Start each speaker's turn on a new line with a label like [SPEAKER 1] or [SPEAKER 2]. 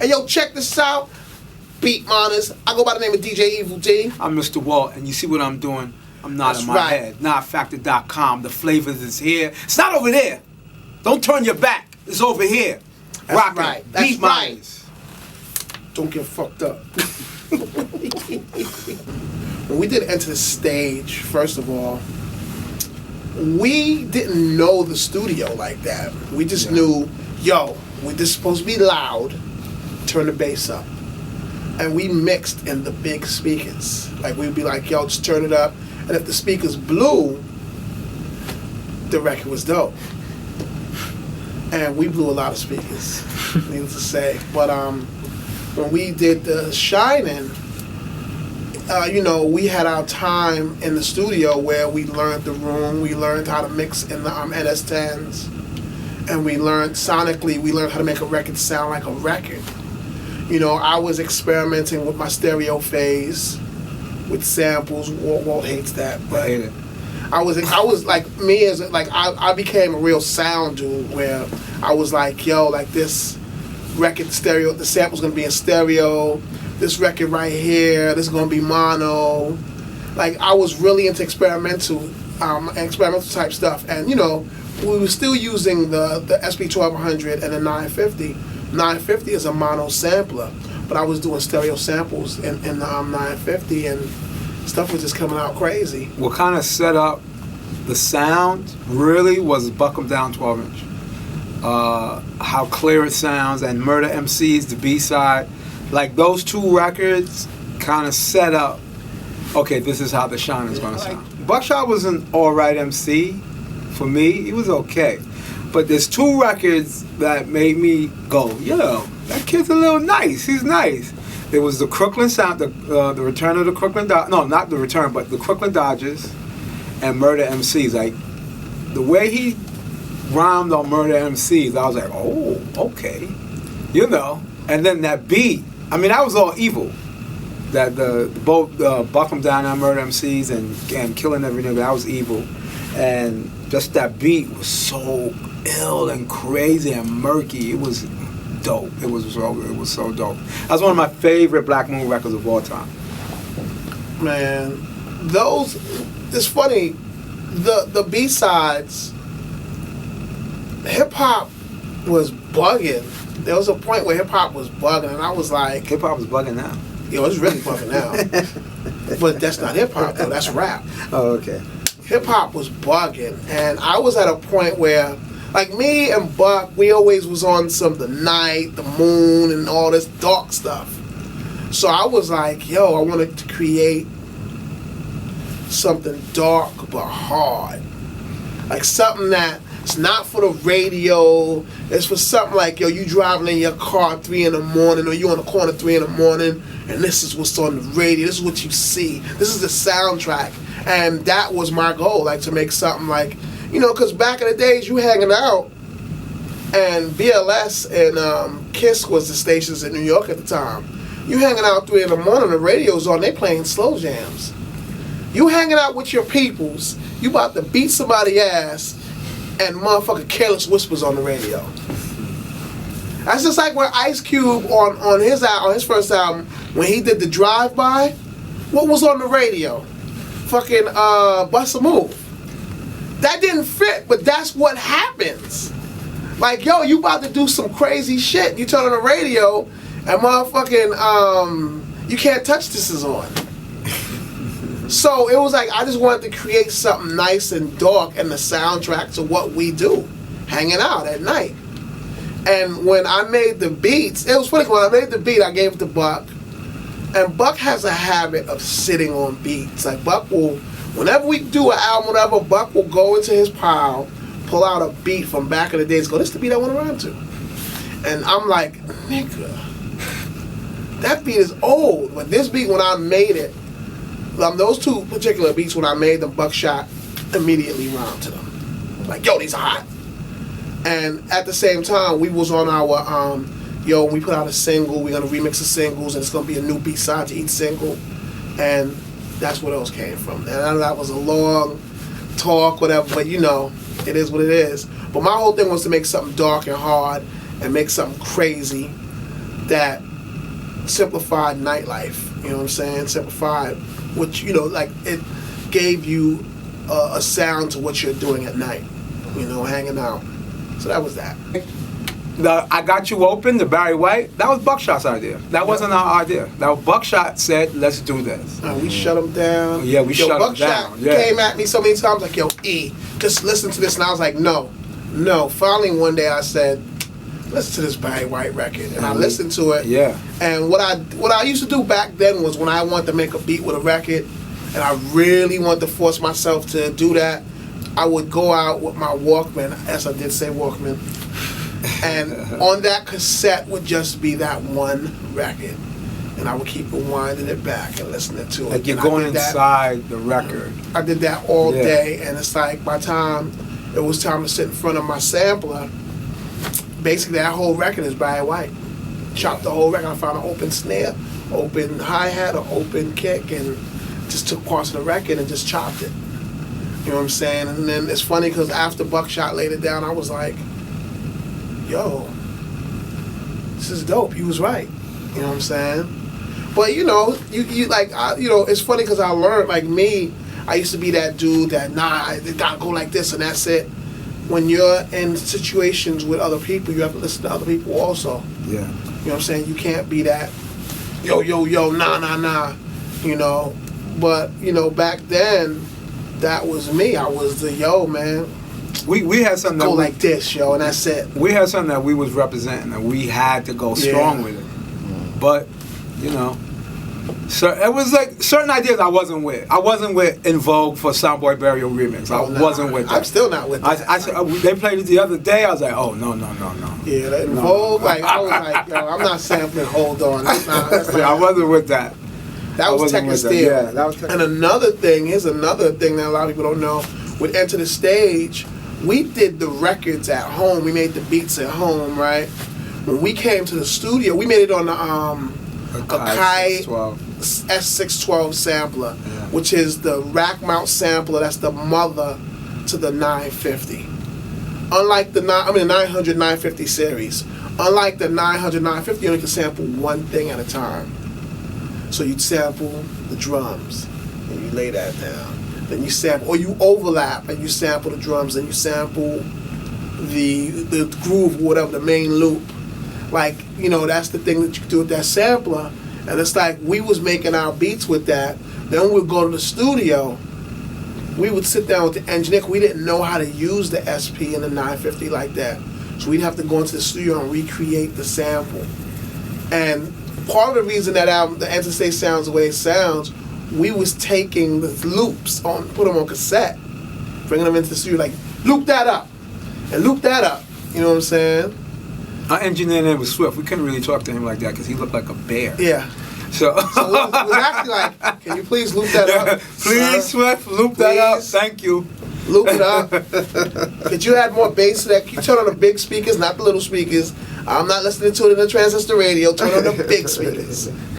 [SPEAKER 1] Hey, yo, check this out. Beatminerz. I go by the name of DJ Evil D.
[SPEAKER 2] I'm Mr. Walt, and you see what I'm doing? I'm not
[SPEAKER 1] That's
[SPEAKER 2] in my
[SPEAKER 1] right.
[SPEAKER 2] head. Notfactor.com. The flavors is here. It's not over there. Don't turn your back. It's over here.
[SPEAKER 1] That's
[SPEAKER 2] Rockin'.
[SPEAKER 1] right. That's
[SPEAKER 2] Beatminerz.
[SPEAKER 1] Don't get fucked up. When we did Enta Da Stage, first of all, we didn't know the studio like that. We just knew, yo, this is supposed to be loud, turn the bass up. And we mixed in the big speakers. Like, we'd be like, yo, just turn it up. And if the speakers blew, the record was dope. And we blew a lot of speakers, needless to say. But when we did The Shining, we had our time in the studio where we learned the room, we learned how to mix in the NS10s, and we learned sonically, we learned how to make a record sound like a record. I was experimenting with my stereo phase, with samples. Walt hates that, but
[SPEAKER 2] I hate it.
[SPEAKER 1] I was like, I became a real sound dude where I was like, yo, like this record stereo, the sample's gonna be in stereo. This record right here, this is gonna be mono. Like, I was really into experimental type stuff, and we were still using the SP1200 and the 950. 950 is a mono sampler, but I was doing stereo samples in the 950, and stuff was just coming out crazy.
[SPEAKER 2] What kind of set up the sound really was Buck 'em Down 12-inch. How clear it sounds, and Murda MCs, the B-side. Like, those two records kind of set up, okay, this is how The Shining's going to sound. Buckshot was an alright MC for me. He was okay. But there's two records that made me go, that kid's a little nice. He's nice. There was the Crooklyn Sound, the Return of the Crooklyn Dodgers. No, not the Return, but the Crooklyn Dodgers and Murda MCs. Like, the way he rhymed on Murda MCs, I was like, oh, okay. And then that beat, I mean, that was all evil. That both Buck 'em Down and Murda MCs and Killing Every Nigga, that was evil. And just that beat was so ill and crazy and murky. It was dope. It was so dope. That's one of my favorite Black Moon records of all time.
[SPEAKER 1] Man, it's funny, the B-sides, hip-hop was bugging. There was a point where hip-hop was bugging, and I was like...
[SPEAKER 2] Hip-hop is bugging now.
[SPEAKER 1] Yo, it's really bugging now. But that's not hip-hop, though. That's rap.
[SPEAKER 2] Oh, okay.
[SPEAKER 1] Hip-hop was bugging, and I was at a point where, like, me and Buck, we always was on the night, the moon, and all this dark stuff. So I was like, yo, I wanted to create something dark but hard. Like, something that it's not for the radio. It's for something like, yo, you driving in your car at 3 in the morning, or you on the corner at 3 in the morning, and this is what's on the radio. This is what you see. This is the soundtrack. And that was my goal, like, to make something like, because back in the days, you hanging out, and BLS and KISS was the stations in New York at the time. You hanging out 3 in the morning, the radio's on, they playing slow jams. You hanging out with your peoples, you about to beat somebody's ass, and motherfucking Careless Whispers on the radio. That's just like when Ice Cube on his first album, when he did the drive-by, what was on the radio? Fucking Bust a Move. That didn't fit, but that's what happens. Like, yo, you about to do some crazy shit. You turn on the radio, and motherfucking You Can't Touch This is on. So it was like, I just wanted to create something nice and dark and the soundtrack to what we do, hanging out at night. And when I made the beats, it was funny, when I made the beat, I gave it to Buck. And Buck has a habit of sitting on beats. Like, Buck will, whenever we do an album, whatever, Buck will go into his pile, pull out a beat from back in the days, go, this is the beat I want to rhyme to. And I'm like, nigga, that beat is old. But this beat, when I made it, those two particular beats, when I made them, Buckshot immediately rhymed to them. Like, yo, these are hot. And at the same time, we was on our, we put out a single, we're going to remix the singles, and it's going to be a new B-side to each single. And that's where those came from. And I know that was a long talk, whatever, but it is what it is. But my whole thing was to make something dark and hard and make something crazy that simplified nightlife. You know what I'm saying? Simplified, which, you know, like it gave you a sound to what you're doing at night. You know, hanging out. So that was that.
[SPEAKER 2] I Got You Open, the Barry White, that was Buckshot's idea. That wasn't our idea. That was Buckshot said, let's do this.
[SPEAKER 1] We shut him down.
[SPEAKER 2] Yeah, we shut him down.
[SPEAKER 1] Buckshot came at me so many times like, yo, E, just listen to this. And I was like, no. Finally, one day I said, listen to this Barry White record. And I listened to it.
[SPEAKER 2] Yeah.
[SPEAKER 1] And what I used to do back then was when I wanted to make a beat with a record, and I really wanted to force myself to do that, I would go out with my Walkman, as I did say Walkman, and on that cassette would just be that one record. And I would keep rewinding it back and listening to it.
[SPEAKER 2] Like you're going inside the record.
[SPEAKER 1] I did that all day, and it's like by the time it was time to sit in front of my sampler, basically that whole record is Barry White. Chopped the whole record. I found an open snare, open hi-hat, or open kick, and just took parts of the record and just chopped it. You know what I'm saying? And then it's funny because after Buckshot laid it down, I was like, yo, this is dope. You was right. You know what I'm saying? But you know, you like, you know, it's funny because I learned, like me, I used to be that dude that, it gotta go like this and that's it. When you're in situations with other people, you have to listen to other people also.
[SPEAKER 2] Yeah.
[SPEAKER 1] You know what I'm saying? You can't be that, yo, nah. You know? But, you know, back then, that was me. I was the yo, man.
[SPEAKER 2] We had something
[SPEAKER 1] go like this, yo, and that's it.
[SPEAKER 2] We had something that we was representing, and we had to go strong with it. But, you know, so it was like certain ideas I wasn't with. I wasn't with In Vogue for Soundboy Burial Remix. I wasn't with that.
[SPEAKER 1] I'm still not with that.
[SPEAKER 2] They played it the other day. I was like, oh, no.
[SPEAKER 1] Yeah, that In Vogue, like, I was like, yo, I'm not sampling Hold On. That's not
[SPEAKER 2] I wasn't with that.
[SPEAKER 1] That was Tech and Steel.
[SPEAKER 2] Yeah, that was Tech.
[SPEAKER 1] And here's another thing that a lot of people don't know. With Enta Da Stage, we did the records at home. We made the beats at home, right? When we came to the studio, we made it on the Akai S612 sampler, which is the rack mount sampler. That's the mother to the 950. Unlike the 900, 950 series. Unlike the 900, 950, you only can sample one thing at a time. So you'd sample the drums, and you lay that down. Then you sample, or you overlap, and you sample the drums, and you sample the groove, whatever, the main loop. Like, you know, that's the thing that you do with that sampler. And it's like we was making our beats with that. Then we'd go to the studio. We would sit down with the engineer. We didn't know how to use the SP and the 950 like that. So we'd have to go into the studio and recreate the sample. And part of the reason that album, the Enta Da Stage sounds the way it sounds, we was taking the loops put them on cassette, bringing them into the studio, like, loop that up, and loop that up. You know what I'm saying?
[SPEAKER 2] Our engineer name was Swift. We couldn't really talk to him like that because he looked like a bear.
[SPEAKER 1] Yeah.
[SPEAKER 2] So
[SPEAKER 1] it was actually like, can you please loop that up?
[SPEAKER 2] Please, Swift, loop that up. Thank you.
[SPEAKER 1] Loop it up. Could you add more bass to that? You turn on the big speakers, not the little speakers. I'm not listening to it in the transistor radio. Turn on the big speakers.